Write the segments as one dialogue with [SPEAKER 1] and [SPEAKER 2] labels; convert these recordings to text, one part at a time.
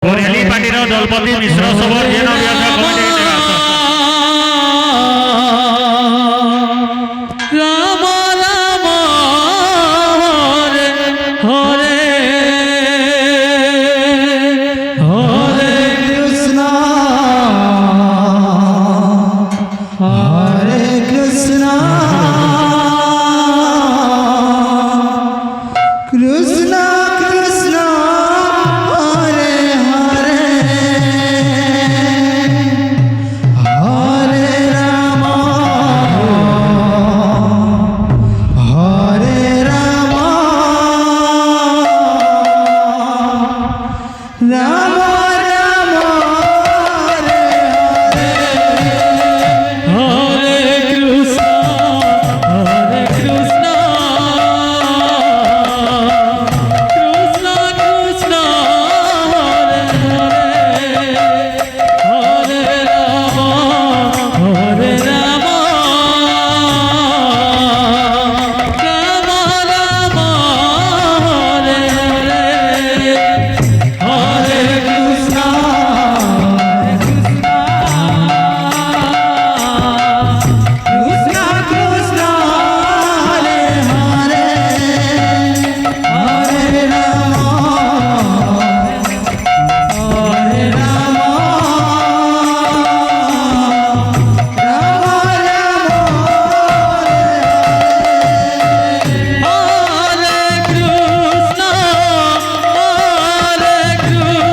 [SPEAKER 1] বরেলি পার্টির দলপতি মিশ্র সবর যেন বিয়াসা কমিটি
[SPEAKER 2] রাম রাম হরে হরে হরে কৃষ্ণ হরে কৃষ্ণ কৃষ্ণ কৃষ্ণ হরে হরে হরে রাম হরে রাম রাম রাম হরে হরে হরে কৃষ্ণ হরে কৃষ্ণ কৃষ্ণ কৃষ্ণ হরে হরে হরে রাম হরে রাম রাম রাম হরে হরে হরে কৃষ্ণ কৃষ্ণ কৃষ্ণ হরে হরে হরে রাম হরে রাম রাম রাম হরে কৃষ্ণ হরে কৃষ্ণ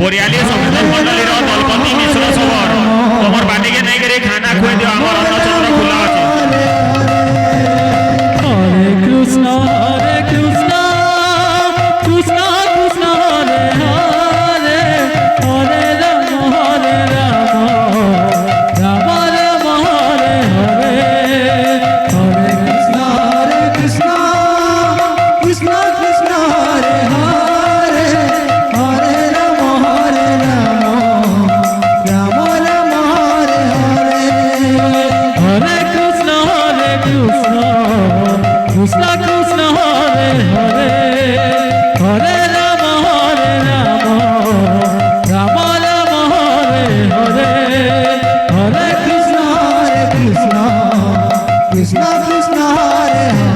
[SPEAKER 1] বরিয়ালি সমুদ্র মন্ডলীর দলপতি মিশ্র সবর তোমার বাটিকে নেইকরি খানা খুঁয়ে দিও আমার অন্নচন্দ্র খোলা আছে
[SPEAKER 2] হরে কৃষ্ণ কৃষ্ণ কৃষ্ণ হরে হরে হরে রাম রাম রাম হরে হরে হরে কৃষ্ণ কৃষ্ণ কৃষ্ণ কৃষ্ণ হরে হরে হরে রাম রাম রাম হরে হরে হরে কৃষ্ণ কৃষ্ণ কৃষ্ণ কৃষ্ণ হরে হরে হরে রাম রাম রাম হরে হরে হরে কৃষ্ণ কৃষ্ণ কৃষ্ণ কৃষ্ণ হরে হরে